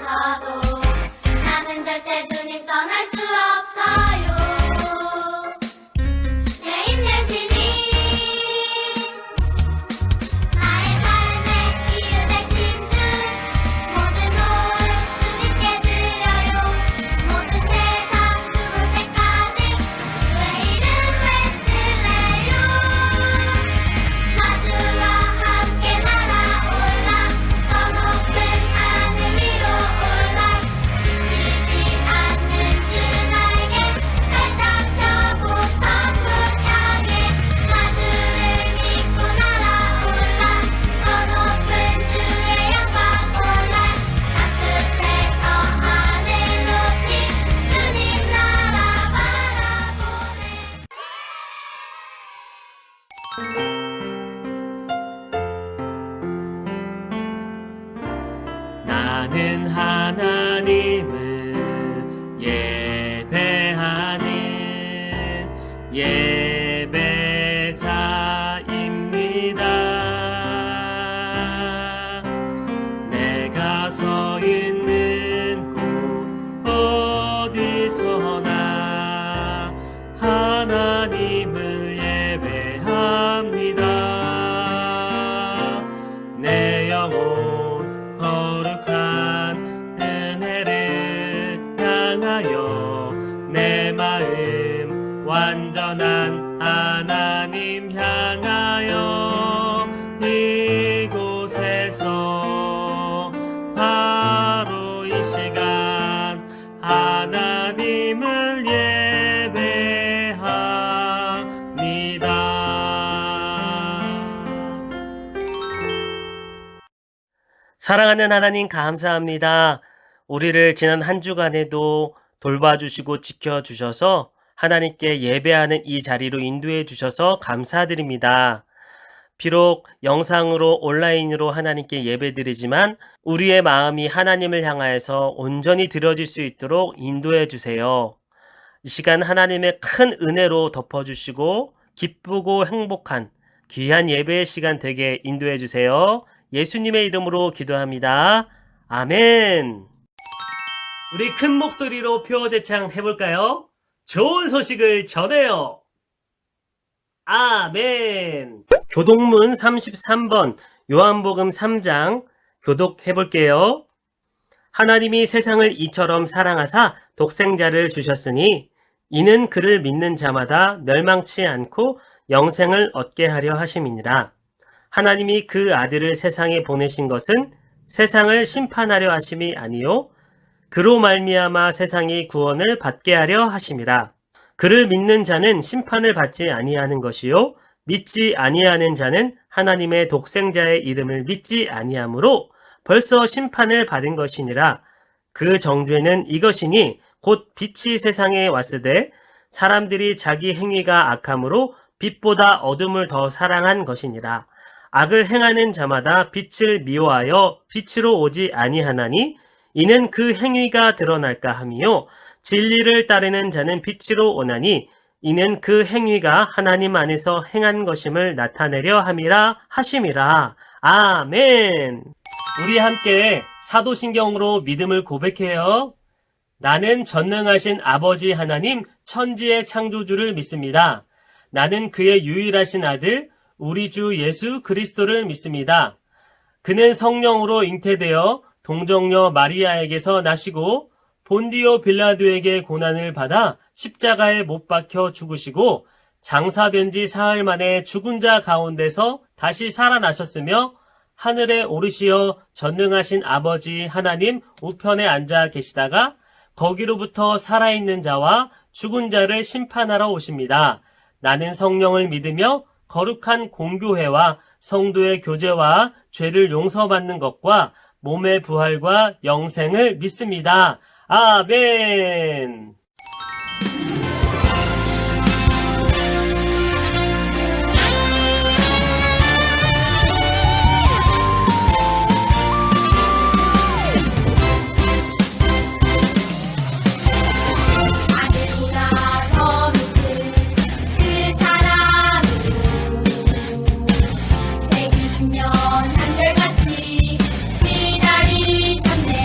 있어도 나는 절대 주님 떠날 수 없어요. 내 인내심이 나의 삶의 이유 되신 주, 모든 호흡 주님께 드려요. 모든 세상 두볼 때까지 주의 이름 외칠래요. 나 주와 함께 날아올라 저 높은 하늘 위로 올라 지치지 않는 주 나에게 발짝 펴고 천국 향해 나 주를 믿고 날아올라 저 높은 주의 영광 올라 따뜻해서 하늘 높이 주님 나라 바라보네. 나는 하나님을 예배하는 예배자입니다. 내가 서 있는 곳 어디서나 하나님을 예배합니다. 내 영혼 거룩한 은혜를 향하여 내 마음 완전한 하나님 향하여 이곳에서 바로 이 시간 하나님을 예배합니다. 사랑하는 하나님 감사합니다. 우리를 지난 한 주간에도 돌봐주시고 지켜주셔서 하나님께 예배하는 이 자리로 인도해 주셔서 감사드립니다. 비록 영상으로 온라인으로 하나님께 예배드리지만 우리의 마음이 하나님을 향하여서 온전히 드려질 수 있도록 인도해 주세요. 이 시간 하나님의 큰 은혜로 덮어주시고 기쁘고 행복한 귀한 예배의 시간 되게 인도해 주세요. 예수님의 이름으로 기도합니다. 아멘. 우리 큰 목소리로 표어대창 해볼까요? 좋은 소식을 전해요. 아멘. 교독문 33번 요한복음 3장 교독해볼게요. 하나님이 세상을 이처럼 사랑하사 독생자를 주셨으니 이는 그를 믿는 자마다 멸망치 않고 영생을 얻게 하려 하심이니라. 하나님이 그 아들을 세상에 보내신 것은 세상을 심판하려 하심이 아니요 그로 말미암아 세상이 구원을 받게 하려 하심이라. 그를 믿는 자는 심판을 받지 아니하는 것이요 믿지 아니하는 자는 하나님의 독생자의 이름을 믿지 아니하므로 벌써 심판을 받은 것이니라. 그 정죄는 이것이니 곧 빛이 세상에 왔으되 사람들이 자기 행위가 악함으로 빛보다 어둠을 더 사랑한 것이니라. 악을 행하는 자마다 빛을 미워하여 빛으로 오지 아니하나니 이는 그 행위가 드러날까 함이요 진리를 따르는 자는 빛으로 오나니 이는 그 행위가 하나님 안에서 행한 것임을 나타내려 함이라 하심이라. 아멘. 우리 함께 사도신경으로 믿음을 고백해요. 나는 전능하신 아버지 하나님 천지의 창조주를 믿습니다. 나는 그의 유일하신 아들 우리 주 예수 그리스도를 믿습니다. 그는 성령으로 잉태되어 동정녀 마리아에게서 나시고 본디오 빌라도에게 고난을 받아 십자가에 못 박혀 죽으시고 장사된 지 사흘 만에 죽은 자 가운데서 다시 살아나셨으며 하늘에 오르시어 전능하신 아버지 하나님 우편에 앉아 계시다가 거기로부터 살아있는 자와 죽은 자를 심판하러 오십니다. 나는 성령을 믿으며 거룩한 공교회와 성도의 교제와 죄를 용서받는 것과 몸의 부활과 영생을 믿습니다. 아멘. 한결같이 기다리셨네.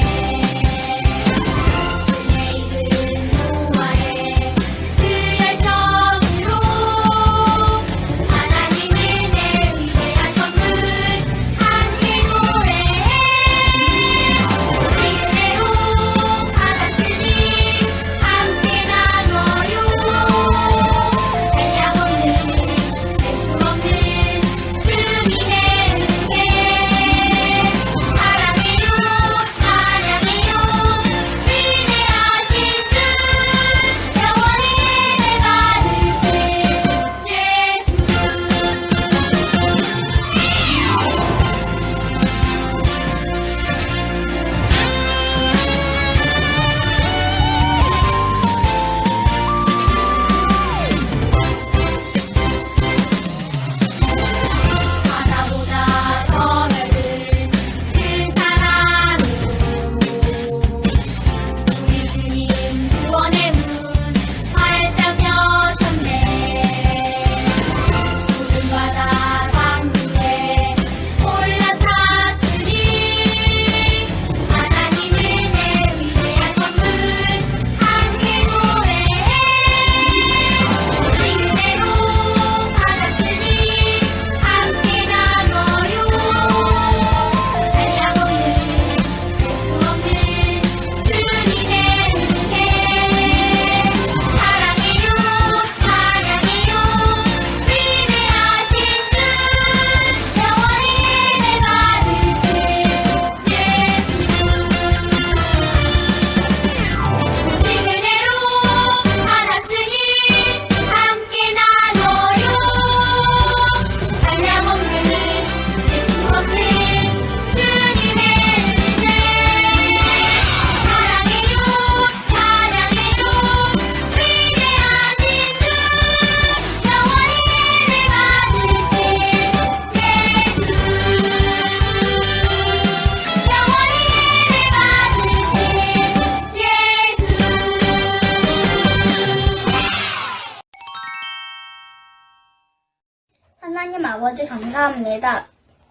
아버지 감사합니다.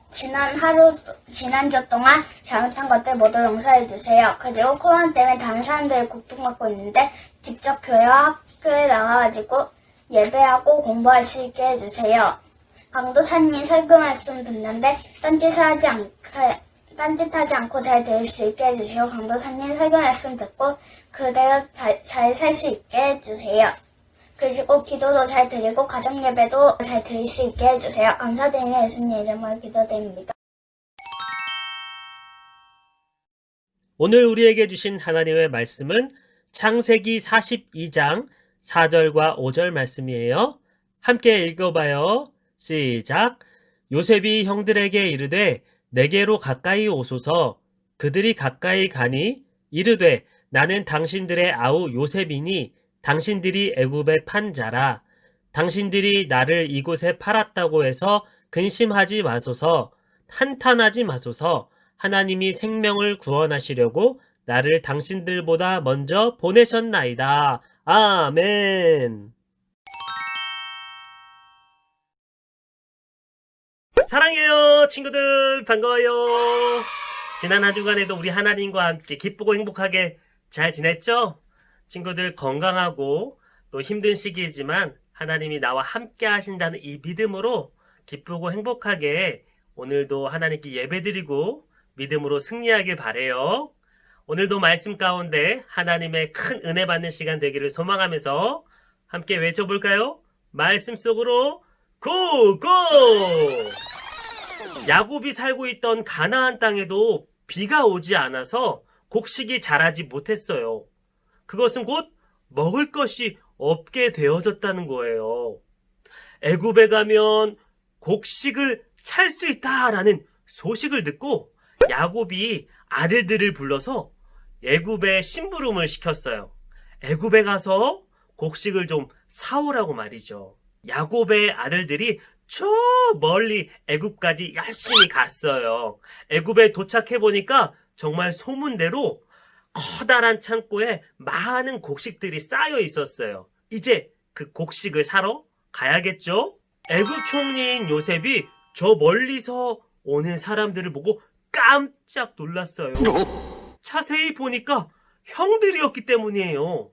지난주 동안 잘못한 것들 모두 용서해 주세요. 그리고 코로나 때문에 다른 사람들이 고통받고 있는데 직접 교회와 학교에 나가가지고 예배하고 공부할 수 있게 해주세요. 강도사님 설교 말씀 듣는데 딴짓하지 않고 잘 들을 수 있게 해주시고 강도사님 설교 말씀 듣고 그대로 잘 살 수 있게 해주세요. 그리고 기도도 잘 드리고 가정 예배도 잘 드릴 수 있게 해주세요. 감사드리며 예수님 이름으로 기도드립니다. 오늘 우리에게 주신 하나님의 말씀은 창세기 42장 4절과 5절 말씀이에요. 함께 읽어봐요. 시작. 요셉이 형들에게 이르되 내게로 가까이 오소서. 그들이 가까이 가니 이르되 나는 당신들의 아우 요셉이니 당신들이 애굽에 판 자라. 당신들이 나를 이곳에 팔았다고 해서 근심하지 마소서. 한탄하지 마소서. 하나님이 생명을 구원하시려고 나를 당신들보다 먼저 보내셨나이다. 아멘. 사랑해요, 친구들. 반가워요. 지난 한 주간에도 우리 하나님과 함께 기쁘고 행복하게 잘 지냈죠? 친구들 건강하고 또 힘든 시기이지만 하나님이 나와 함께 하신다는 이 믿음으로 기쁘고 행복하게 오늘도 하나님께 예배드리고 믿음으로 승리하길 바래요. 오늘도 말씀 가운데 하나님의 큰 은혜 받는 시간 되기를 소망하면서 함께 외쳐볼까요? 말씀 속으로 고고! 야곱이 살고 있던 가나안 땅에도 비가 오지 않아서 곡식이 자라지 못했어요. 그것은 곧 먹을 것이 없게 되어졌다는 거예요. 애굽에 가면 곡식을 살 수 있다라는 소식을 듣고 야곱이 아들들을 불러서 애굽에 심부름을 시켰어요. 애굽에 가서 곡식을 좀 사오라고 말이죠. 야곱의 아들들이 저 멀리 애굽까지 열심히 갔어요. 애굽에 도착해 보니까 정말 소문대로 커다란 창고에 많은 곡식들이 쌓여 있었어요. 이제 그 곡식을 사러 가야겠죠? 애굽 총리인 요셉이 저 멀리서 오는 사람들을 보고 깜짝 놀랐어요. 자세히 보니까 형들이었기 때문이에요.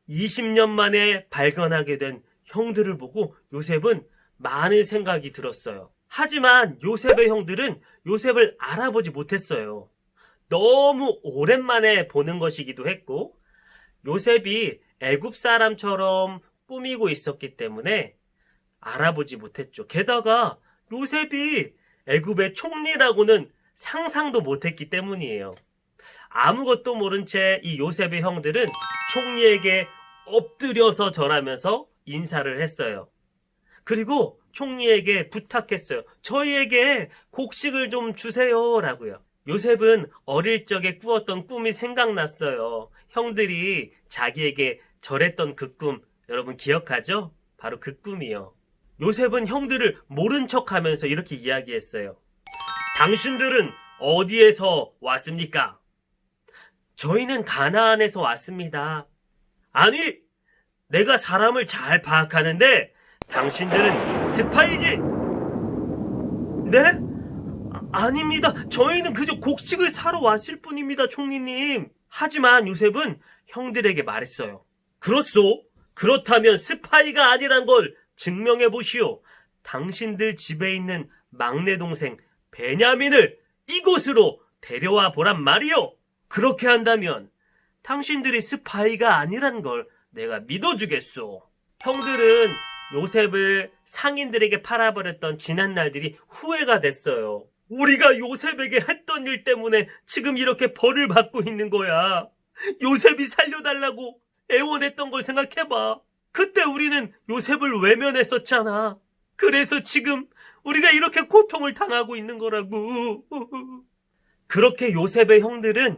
20년 만에 발견하게 된 형들을 보고 요셉은 많은 생각이 들었어요. 하지만 요셉의 형들은 요셉을 알아보지 못했어요. 너무 오랜만에 보는 것이기도 했고 요셉이 애굽 사람처럼 꾸미고 있었기 때문에 알아보지 못했죠. 게다가 요셉이 애굽의 총리라고는 상상도 못했기 때문이에요. 아무것도 모른 채 이 요셉의 형들은 총리에게 엎드려서 절하면서 인사를 했어요. 그리고 총리에게 부탁했어요. 저희에게 곡식을 좀 주세요 라고요. 요셉은 어릴 적에 꾸었던 꿈이 생각났어요. 형들이 자기에게 절했던 그 꿈, 여러분 기억하죠? 바로 그 꿈이요. 요셉은 형들을 모른 척하면서 이렇게 이야기했어요. 당신들은 어디에서 왔습니까? 저희는 가나안에서 왔습니다. 아니, 내가 사람을 잘 파악하는데 당신들은 스파이지? 네? 아닙니다. 저희는 그저 곡식을 사러 왔을 뿐입니다, 총리님. 하지만 요셉은 형들에게 말했어요. 그렇소? 그렇다면 스파이가 아니란 걸 증명해 보시오. 당신들 집에 있는 막내 동생 베냐민을 이곳으로 데려와 보란 말이오. 그렇게 한다면 당신들이 스파이가 아니란 걸 내가 믿어주겠소. 형들은 요셉을 상인들에게 팔아버렸던 지난 날들이 후회가 됐어요. 우리가 요셉에게 했던 일 때문에 지금 이렇게 벌을 받고 있는 거야. 요셉이 살려달라고 애원했던 걸 생각해봐. 그때 우리는 요셉을 외면했었잖아. 그래서 지금 우리가 이렇게 고통을 당하고 있는 거라고. 그렇게 요셉의 형들은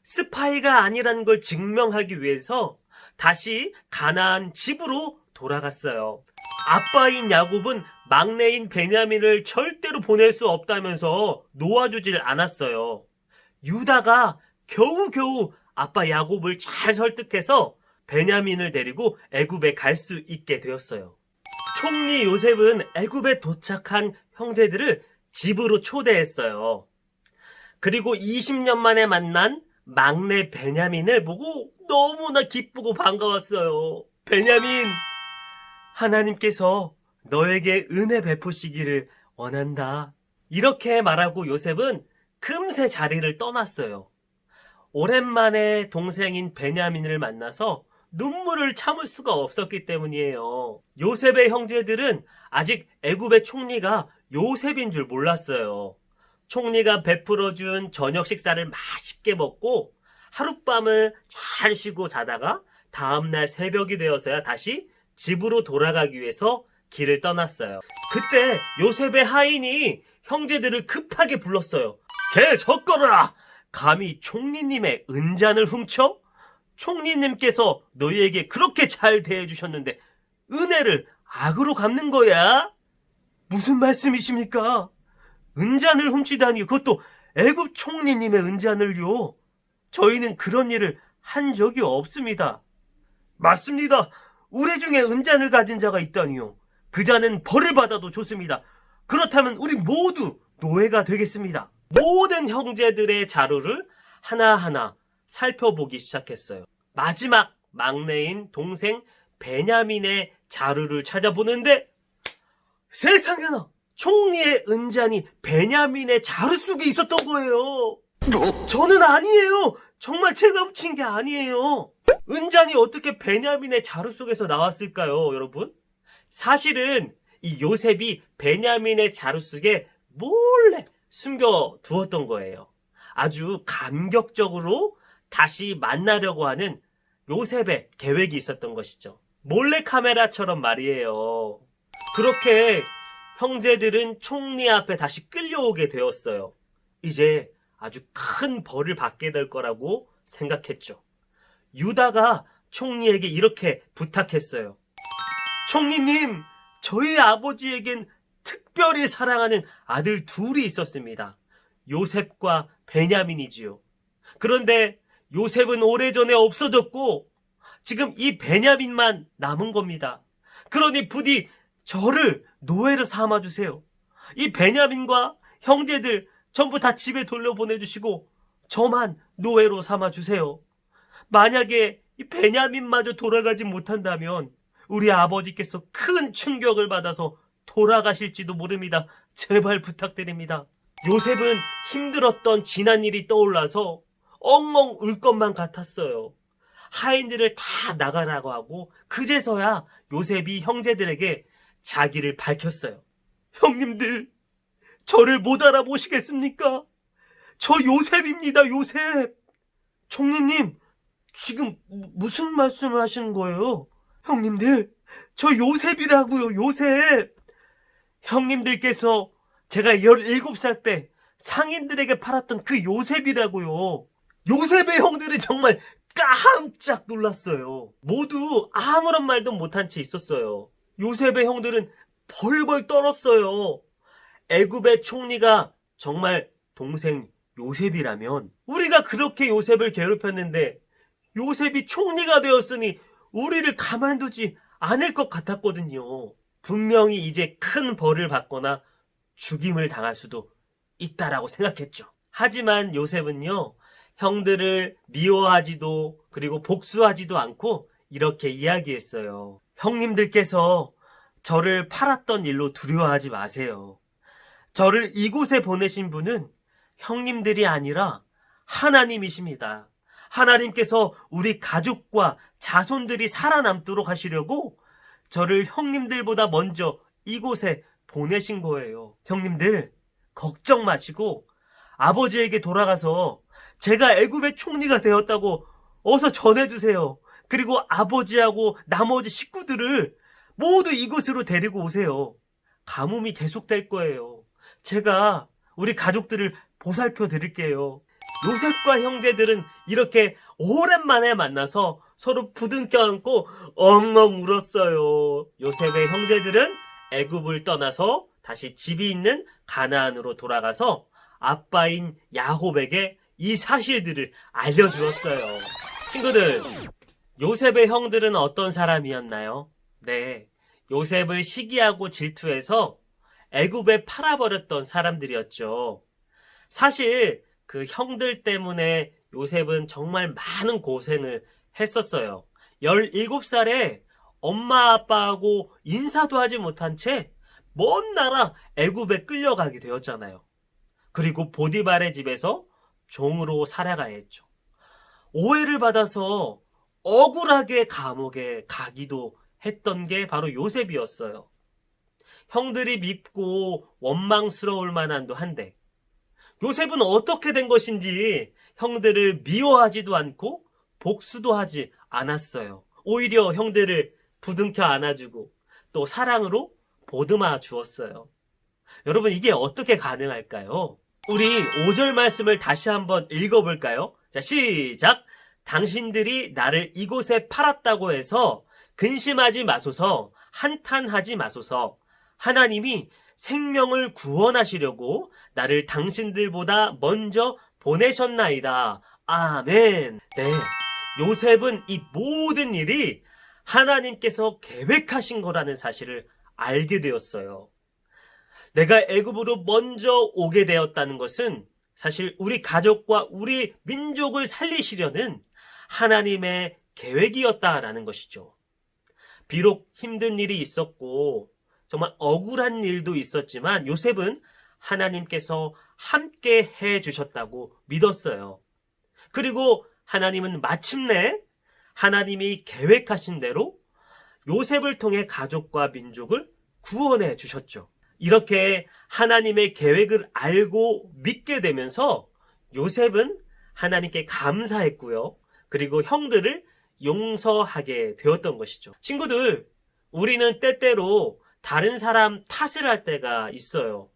스파이가 아니라는 걸 증명하기 위해서 다시 가나안 집으로 돌아갔어요. 아빠인 야곱은 막내인 베냐민을 절대로 보낼 수 없다면서 놓아주질 않았어요. 유다가 겨우겨우 아빠 야곱을 잘 설득해서 베냐민을 데리고 애굽에 갈 수 있게 되었어요. 총리 요셉은 애굽에 도착한 형제들을 집으로 초대했어요. 그리고 20년 만에 만난 막내 베냐민을 보고 너무나 기쁘고 반가웠어요. 베냐민, 하나님께서 너에게 은혜 베푸시기를 원한다. 이렇게 말하고 요셉은 금세 자리를 떠났어요. 오랜만에 동생인 베냐민을 만나서 눈물을 참을 수가 없었기 때문이에요. 요셉의 형제들은 아직 애굽의 총리가 요셉인 줄 몰랐어요. 총리가 베풀어준 저녁 식사를 맛있게 먹고 하룻밤을 잘 쉬고 자다가 다음날 새벽이 되어서야 다시 집으로 돌아가기 위해서 길을 떠났어요. 그때 요셉의 하인이 형제들을 급하게 불렀어요. 개 섞어라! 감히 총리님의 은잔을 훔쳐? 총리님께서 너희에게 그렇게 잘 대해주셨는데 은혜를 악으로 갚는 거야? 무슨 말씀이십니까? 은잔을 훔치다니, 그것도 애굽 총리님의 은잔을요. 저희는 그런 일을 한 적이 없습니다. 맞습니다. 우리 중에 은잔을 가진 자가 있다니요. 그 자는 벌을 받아도 좋습니다. 그렇다면 우리 모두 노예가 되겠습니다. 모든 형제들의 자루를 하나하나 살펴보기 시작했어요. 마지막 막내인 동생 베냐민의 자루를 찾아보는데 세상에나 총리의 은잔이 베냐민의 자루 속에 있었던 거예요. 저는 아니에요. 정말 제가 훔친 게 아니에요. 은잔이 어떻게 베냐민의 자루 속에서 나왔을까요, 여러분? 사실은 이 요셉이 베냐민의 자루 속에 몰래 숨겨 두었던 거예요. 아주 감격적으로 다시 만나려고 하는 요셉의 계획이 있었던 것이죠. 몰래카메라처럼 말이에요. 그렇게 형제들은 총리 앞에 다시 끌려오게 되었어요. 이제 아주 큰 벌을 받게 될 거라고 생각했죠. 유다가 총리에게 이렇게 부탁했어요. 총리님, 저희 아버지에겐 특별히 사랑하는 아들 둘이 있었습니다. 요셉과 베냐민이지요. 그런데 요셉은 오래전에 없어졌고 지금 이 베냐민만 남은 겁니다. 그러니 부디 저를 노예로 삼아주세요. 이 베냐민과 형제들 전부 다 집에 돌려보내주시고 저만 노예로 삼아주세요. 만약에 이 베냐민마저 돌아가지 못한다면 우리 아버지께서 큰 충격을 받아서 돌아가실지도 모릅니다. 제발 부탁드립니다. 요셉은 힘들었던 지난 일이 떠올라서 엉엉 울 것만 같았어요. 하인들을 다 나가라고 하고 그제서야 요셉이 형제들에게 자기를 밝혔어요. 형님들, 저를 못 알아보시겠습니까? 저 요셉입니다, 요셉. 총리님, 지금 무슨 말씀을 하시는 거예요? 형님들, 저 요셉이라고요, 요셉. 형님들께서 제가 17살 때 상인들에게 팔았던 그 요셉이라고요. 요셉의 형들이 정말 깜짝 놀랐어요. 모두 아무런 말도 못한 채 있었어요. 요셉의 형들은 벌벌 떨었어요. 애굽의 총리가 정말 동생 요셉이라면 우리가 그렇게 요셉을 괴롭혔는데 요셉이 총리가 되었으니 우리를 가만두지 않을 것 같았거든요. 분명히 이제 큰 벌을 받거나 죽임을 당할 수도 있다라고 생각했죠. 하지만 요셉은요, 형들을 미워하지도 그리고 복수하지도 않고 이렇게 이야기했어요. 형님들께서 저를 팔았던 일로 두려워하지 마세요. 저를 이곳에 보내신 분은 형님들이 아니라 하나님이십니다. 하나님께서 우리 가족과 자손들이 살아남도록 하시려고 저를 형님들보다 먼저 이곳에 보내신 거예요. 형님들, 걱정 마시고 아버지에게 돌아가서 제가 애굽의 총리가 되었다고 어서 전해주세요. 그리고 아버지하고 나머지 식구들을 모두 이곳으로 데리고 오세요. 가뭄이 계속될 거예요. 제가 우리 가족들을 보살펴 드릴게요. 요셉과 형제들은 이렇게 오랜만에 만나서 서로 부둥켜 안고 엉엉 울었어요. 요셉의 형제들은 애굽을 떠나서 다시 집이 있는 가나안으로 돌아가서 아빠인 야곱에게 이 사실들을 알려주었어요. 친구들, 요셉의 형들은 어떤 사람이었나요? 네, 요셉을 시기하고 질투해서 애굽에 팔아버렸던 사람들이었죠. 사실 그 형들 때문에 요셉은 정말 많은 고생을 했었어요. 17살에 엄마 아빠하고 인사도 하지 못한 채 먼 나라 애굽에 끌려가게 되었잖아요. 그리고 보디발의 집에서 종으로 살아가야 했죠. 오해를 받아서 억울하게 감옥에 가기도 했던 게 바로 요셉이었어요. 형들이 밉고 원망스러울 만한도 한데 요셉은 어떻게 된 것인지 형들을 미워하지도 않고 복수도 하지 않았어요. 오히려 형들을 부둥켜 안아주고 또 사랑으로 보듬어 주었어요. 여러분, 이게 어떻게 가능할까요? 우리 5절 말씀을 다시 한번 읽어볼까요? 자, 시작! 당신들이 나를 이곳에 팔았다고 해서 근심하지 마소서, 한탄하지 마소서. 하나님이 생명을 구원하시려고 나를 당신들보다 먼저 보내셨나이다. 아멘. 네, 요셉은 이 모든 일이 하나님께서 계획하신 거라는 사실을 알게 되었어요. 내가 애굽으로 먼저 오게 되었다는 것은 사실 우리 가족과 우리 민족을 살리시려는 하나님의 계획이었다라는 것이죠. 비록 힘든 일이 있었고 정말 억울한 일도 있었지만 요셉은 하나님께서 함께 해주셨다고 믿었어요. 그리고 하나님은 마침내 하나님이 계획하신 대로 요셉을 통해 가족과 민족을 구원해 주셨죠. 이렇게 하나님의 계획을 알고 믿게 되면서 요셉은 하나님께 감사했고요. 그리고 형들을 용서하게 되었던 것이죠. 친구들, 우리는 때때로 다른 사람 탓을 할 때가 있어요.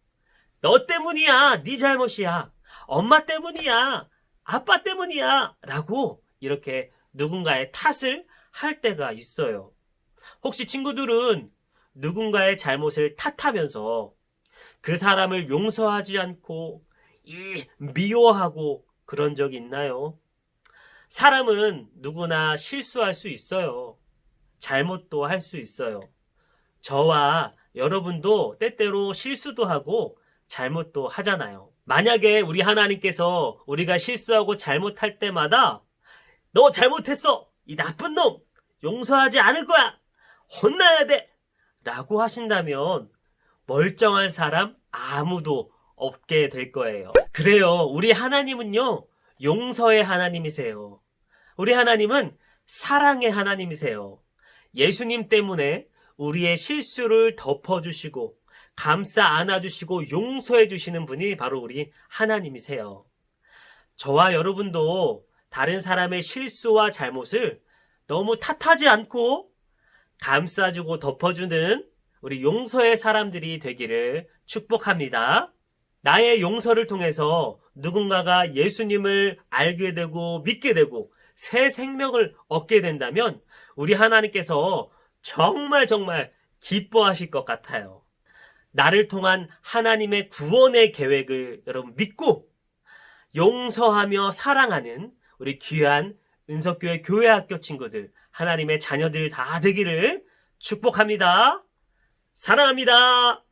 너 때문이야, 네 잘못이야, 엄마 때문이야, 아빠 때문이야 라고 이렇게 누군가의 탓을 할 때가 있어요. 혹시 친구들은 누군가의 잘못을 탓하면서 그 사람을 용서하지 않고 미워하고 그런 적이 있나요? 사람은 누구나 실수할 수 있어요. 잘못도 할 수 있어요. 저와 여러분도 때때로 실수도 하고 잘못도 하잖아요. 만약에 우리 하나님께서 우리가 실수하고 잘못할 때마다 너 잘못했어! 이 나쁜 놈! 용서하지 않을 거야! 혼나야 돼! 라고 하신다면 멀쩡한 사람 아무도 없게 될 거예요. 그래요. 우리 하나님은요, 용서의 하나님이세요. 우리 하나님은 사랑의 하나님이세요. 예수님 때문에 우리의 실수를 덮어주시고 감싸 안아주시고 용서해 주시는 분이 바로 우리 하나님이세요. 저와 여러분도 다른 사람의 실수와 잘못을 너무 탓하지 않고 감싸주고 덮어주는 우리 용서의 사람들이 되기를 축복합니다. 나의 용서를 통해서 누군가가 예수님을 알게 되고 믿게 되고 새 생명을 얻게 된다면 우리 하나님께서 정말 기뻐하실 것 같아요. 나를 통한 하나님의 구원의 계획을 여러분 믿고 용서하며 사랑하는 우리 귀한 은석교회 교회학교 친구들, 하나님의 자녀들 다 되기를 축복합니다. 사랑합니다.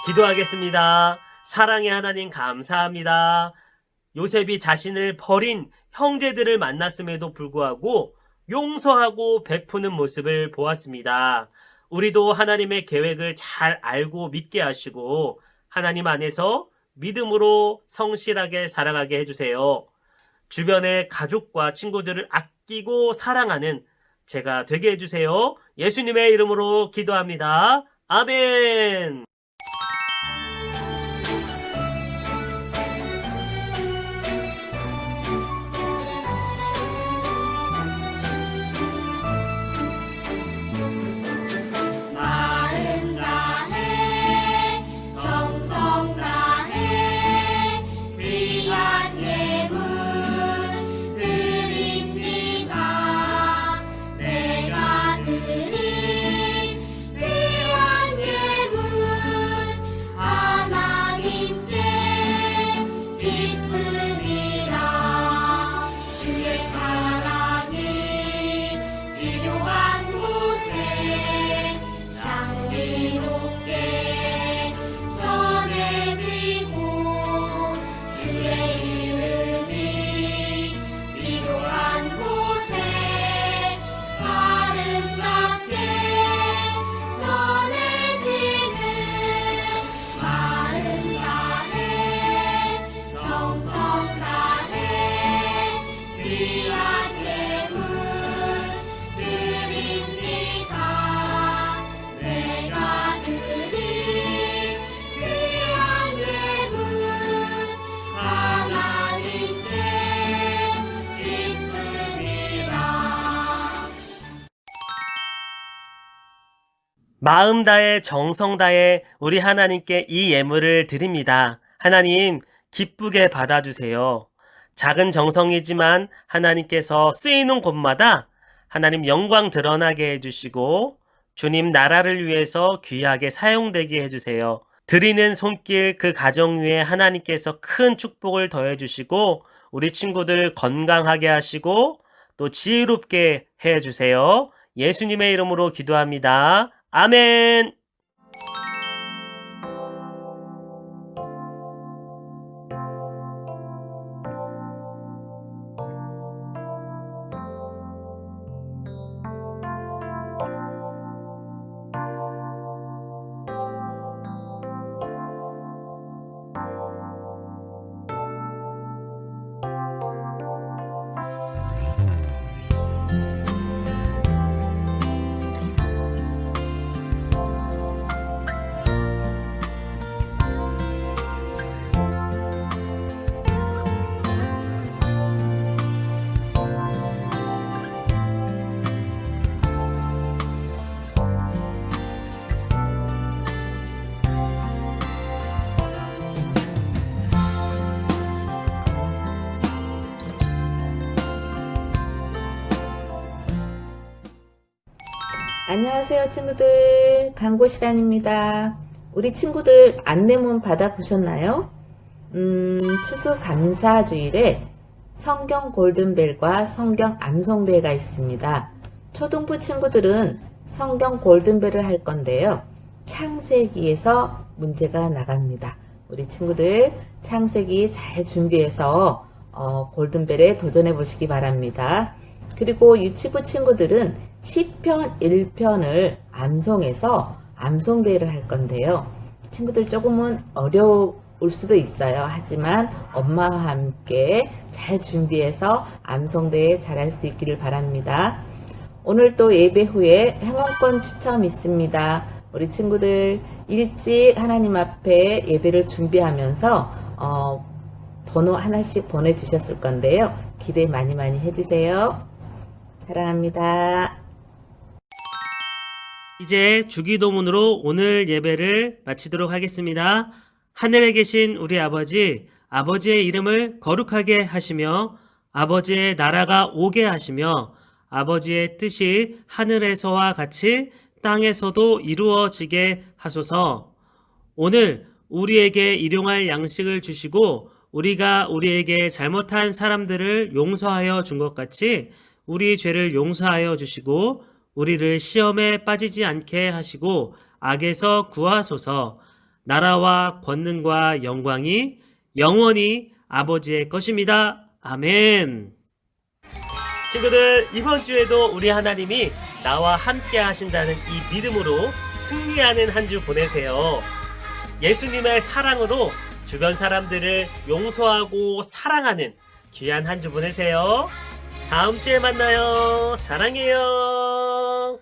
기도하겠습니다. 사랑의 하나님 감사합니다. 요셉이 자신을 버린 형제들을 만났음에도 불구하고 용서하고 베푸는 모습을 보았습니다. 우리도 하나님의 계획을 잘 알고 믿게 하시고 하나님 안에서 믿음으로 성실하게 살아가게 해주세요. 주변의 가족과 친구들을 아끼고 사랑하는 제가 되게 해주세요. 예수님의 이름으로 기도합니다. 아멘. 마음 다해 정성 다해 귀한 예물 드립니다. 내가 드린 귀한 예물 마음 다해 정성 다해 우리 하나님께 이 예물을 드립니다. 하나님 기쁘게 받아주세요. 작은 정성이지만 하나님께서 쓰이는 곳마다 하나님 영광 드러나게 해주시고 주님 나라를 위해서 귀하게 사용되게 해주세요. 드리는 손길 그 가정 위에 하나님께서 큰 축복을 더해주시고 우리 친구들 건강하게 하시고 또 지혜롭게 해주세요. 예수님의 이름으로 기도합니다. 아멘. 안녕하세요 친구들, 광고 시간입니다. 우리 친구들 안내문 받아보셨나요? 추수감사주일에 성경 골든벨과 성경 암송대회가 있습니다. 초등부 친구들은 성경 골든벨을 할 건데요. 창세기에서 문제가 나갑니다. 우리 친구들 창세기 잘 준비해서 골든벨에 도전해 보시기 바랍니다. 그리고 유치부 친구들은 시편 1편을 암송해서 암송대회를 할 건데요. 친구들 조금은 어려울 수도 있어요. 하지만 엄마와 함께 잘 준비해서 암송대회 잘할 수 있기를 바랍니다. 오늘 또 예배 후에 행원권 추첨 있습니다. 우리 친구들 일찍 하나님 앞에 예배를 준비하면서 번호 하나씩 보내주셨을 건데요. 기대 많이 해주세요. 사랑합니다. 이제 주기도문으로 오늘 예배를 마치도록 하겠습니다. 하늘에 계신 우리 아버지, 아버지의 이름을 거룩하게 하시며 아버지의 나라가 오게 하시며 아버지의 뜻이 하늘에서와 같이 땅에서도 이루어지게 하소서. 오늘 우리에게 일용할 양식을 주시고 우리가 우리에게 잘못한 사람들을 용서하여 준 것 같이 우리 죄를 용서하여 주시고 우리를 시험에 빠지지 않게 하시고 악에서 구하소서. 나라와 권능과 영광이 영원히 아버지의 것입니다. 아멘. 친구들, 이번 주에도 우리 하나님이 나와 함께 하신다는 이 믿음으로 승리하는 한 주 보내세요. 예수님의 사랑으로 주변 사람들을 용서하고 사랑하는 귀한 한 주 보내세요. 다음 주에 만나요. 사랑해요.